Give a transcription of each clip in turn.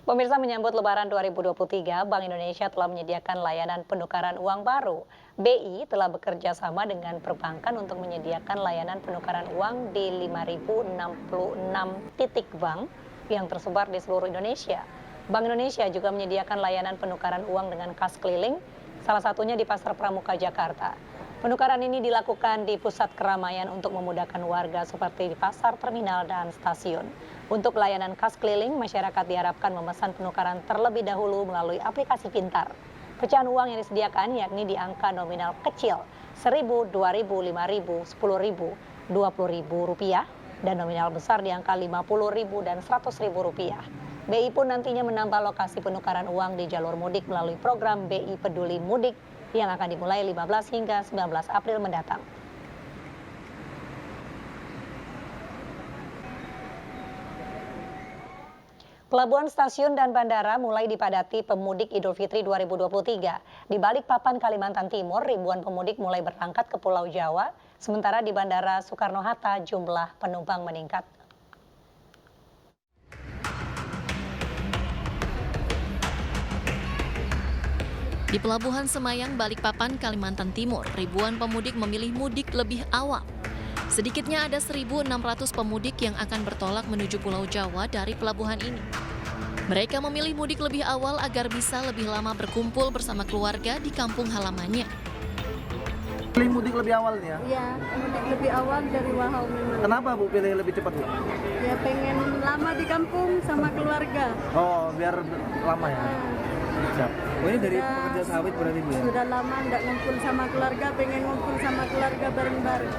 Pemirsa, menyambut Lebaran 2023, Bank Indonesia telah menyediakan layanan penukaran uang baru. BI telah bekerja sama dengan perbankan untuk menyediakan layanan penukaran uang di 5.066 titik bank yang tersebar di seluruh Indonesia. Bank Indonesia juga menyediakan layanan penukaran uang dengan kas keliling, salah satunya di Pasar Pramuka, Jakarta. Penukaran ini dilakukan di pusat keramaian untuk memudahkan warga seperti di pasar, terminal, dan stasiun. Untuk layanan kas keliling, masyarakat diharapkan memesan penukaran terlebih dahulu melalui aplikasi pintar. Pecahan uang yang disediakan yakni di angka nominal kecil Rp1.000, Rp2.000, Rp5.000, Rp10.000, Rp20.000, dan nominal besar di angka Rp50.000 dan Rp100.000. BI pun nantinya menambah lokasi penukaran uang di jalur mudik melalui program BI Peduli Mudik yang akan dimulai 15 hingga 19 April mendatang. Pelabuhan, stasiun, dan bandara mulai dipadati pemudik Idul Fitri 2023. Di Balikpapan, Kalimantan Timur, ribuan pemudik mulai berangkat ke Pulau Jawa, sementara di Bandara Soekarno-Hatta jumlah penumpang meningkat. Di Pelabuhan Semayang, Balikpapan, Kalimantan Timur, ribuan pemudik memilih mudik lebih awal. Sedikitnya ada 1.600 pemudik yang akan bertolak menuju Pulau Jawa dari pelabuhan ini. Mereka memilih mudik lebih awal agar bisa lebih lama berkumpul bersama keluarga di kampung halamannya. Pilih mudik lebih awal nih ya? Iya, mudik lebih awal dari Wahau memang. Kenapa Bu pilih lebih cepat Bu? Ya pengen lama di kampung sama keluarga. Oh, biar lama ya? Siap. Oh, ini dari pekerja sawit berarti Bu ya? Sudah lama nggak ngumpul sama keluarga, pengen ngumpul sama keluarga bareng-bareng.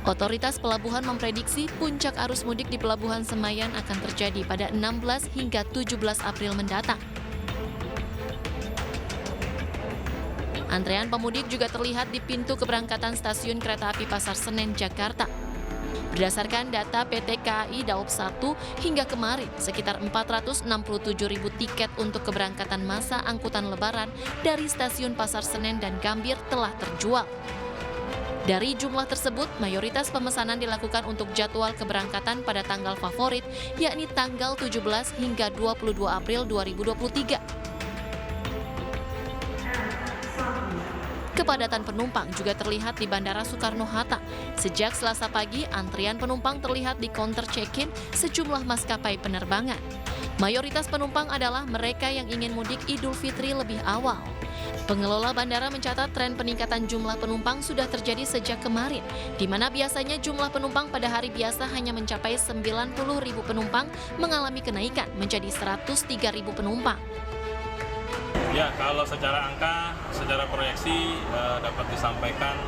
Otoritas pelabuhan memprediksi puncak arus mudik di Pelabuhan Semayang akan terjadi pada 16 hingga 17 April mendatang. Antrean pemudik juga terlihat di pintu keberangkatan stasiun kereta api Pasar Senen, Jakarta. Berdasarkan data PT KAI Daob 1, hingga kemarin sekitar 467.000 tiket untuk keberangkatan masa angkutan Lebaran dari stasiun Pasar Senen dan Gambir telah terjual. Dari jumlah tersebut, mayoritas pemesanan dilakukan untuk jadwal keberangkatan pada tanggal favorit, yakni tanggal 17 hingga 22 April 2023. Kepadatan penumpang juga terlihat di Bandara Soekarno-Hatta. Sejak Selasa pagi, antrian penumpang terlihat di counter check-in sejumlah maskapai penerbangan. Mayoritas penumpang adalah mereka yang ingin mudik Idul Fitri lebih awal. Pengelola bandara mencatat tren peningkatan jumlah penumpang sudah terjadi sejak kemarin, di mana biasanya jumlah penumpang pada hari biasa hanya mencapai 90.000 penumpang mengalami kenaikan menjadi 103.000 penumpang. Ya, kalau secara angka, secara proyeksi dapat disampaikan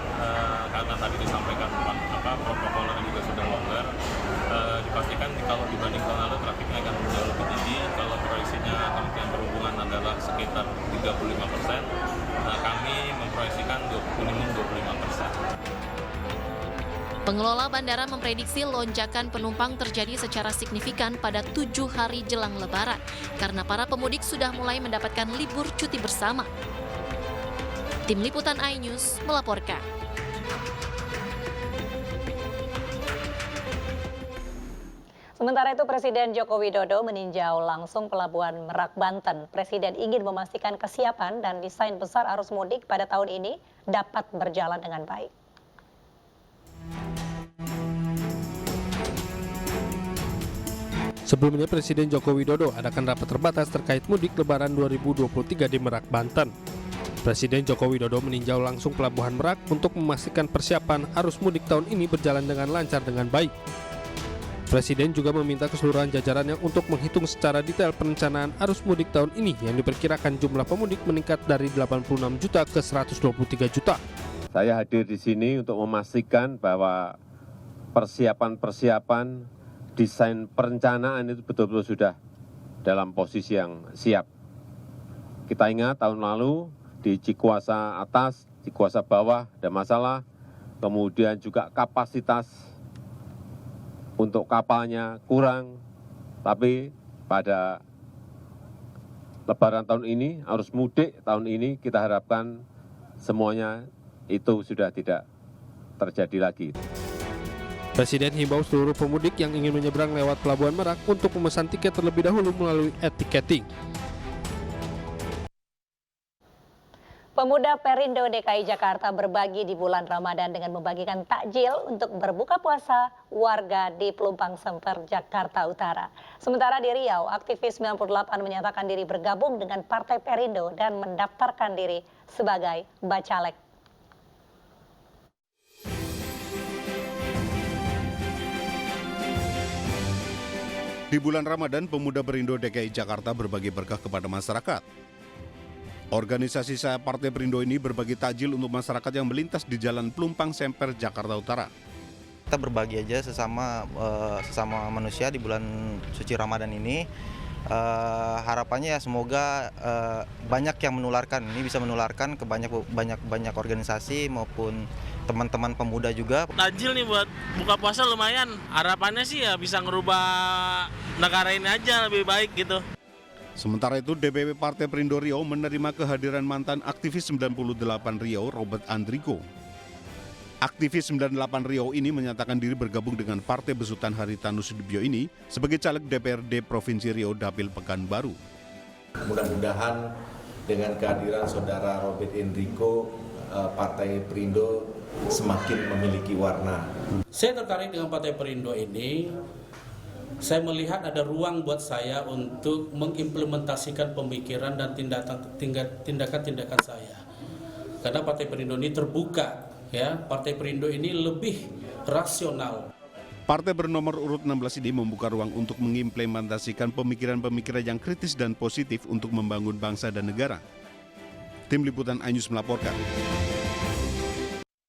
karena tadi disampaikan protokolnya juga sudah longgar. Dipastikan kalau dibanding tahun lalu trafiknya akan jauh lebih tinggi. Kalau proyeksinya Kementerian Perhubungan adalah sekitar 35%, kami memproyeksikan minimum 25%. Pengelola bandara memprediksi lonjakan penumpang terjadi secara signifikan pada 7 hari jelang Lebaran, karena para pemudik sudah mulai mendapatkan libur cuti bersama. Tim Liputan iNews melaporkan. Sementara itu, Presiden Joko Widodo meninjau langsung Pelabuhan Merak, Banten. Presiden ingin memastikan kesiapan dan desain besar arus mudik pada tahun ini dapat berjalan dengan baik. Sebelumnya, Presiden Joko Widodo adakan rapat terbatas terkait mudik Lebaran 2023 di Merak, Banten. Presiden Joko Widodo meninjau langsung Pelabuhan Merak untuk memastikan persiapan arus mudik tahun ini berjalan dengan lancar dengan baik. Presiden juga meminta keseluruhan jajarannya untuk menghitung secara detail perencanaan arus mudik tahun ini yang diperkirakan jumlah pemudik meningkat dari 86 juta ke 123 juta. Saya hadir di sini untuk memastikan bahwa persiapan desain perencanaan itu betul-betul sudah dalam posisi yang siap. Kita ingat tahun lalu di Cikuasa atas, Cikuasa bawah ada masalah, kemudian juga kapasitas untuk kapalnya kurang, tapi pada Lebaran tahun ini, arus mudik tahun ini kita harapkan semuanya itu sudah tidak terjadi lagi. Presiden himbau seluruh pemudik yang ingin menyeberang lewat Pelabuhan Merak untuk memesan tiket terlebih dahulu melalui e-ticketing. Pemuda Perindo DKI Jakarta berbagi di bulan Ramadan dengan membagikan takjil untuk berbuka puasa warga di Pelumpang Semper, Jakarta Utara. Sementara di Riau, aktivis 98 menyatakan diri bergabung dengan Partai Perindo dan mendaftarkan diri sebagai bacalek. Di bulan Ramadan, pemuda Perindo DKI Jakarta berbagi berkah kepada masyarakat. Organisasi Sayap Partai Perindo ini berbagi takjil untuk masyarakat yang melintas di Jalan Pelumpang Semper, Jakarta Utara. Kita berbagi aja sesama manusia di bulan suci Ramadan ini. Harapannya ya semoga banyak yang menularkan. Ini bisa menularkan ke banyak organisasi maupun teman-teman pemuda juga. Takjil nih buat buka puasa lumayan. Harapannya sih ya bisa ngerubah negara ini aja lebih baik gitu. Sementara itu, DPP Partai Perindo Riau menerima kehadiran mantan aktivis 98 Riau, Robert Andrigo. Aktivis 98 Riau ini menyatakan diri bergabung dengan Partai Besutan Haritanu Sudibyo ini sebagai caleg DPRD Provinsi Riau Dapil Pekanbaru. Mudah-mudahan dengan kehadiran saudara Robert Andrigo, Partai Perindo semakin memiliki warna. Saya tertarik dengan Partai Perindo ini. Saya melihat ada ruang buat saya untuk mengimplementasikan pemikiran dan tindakan-tindakan saya. Karena Partai Perindo ini terbuka, ya. Partai Perindo ini lebih rasional. Partai bernomor urut 16 ini membuka ruang untuk mengimplementasikan pemikiran-pemikiran yang kritis dan positif untuk membangun bangsa dan negara. Tim Liputan iNews melaporkan.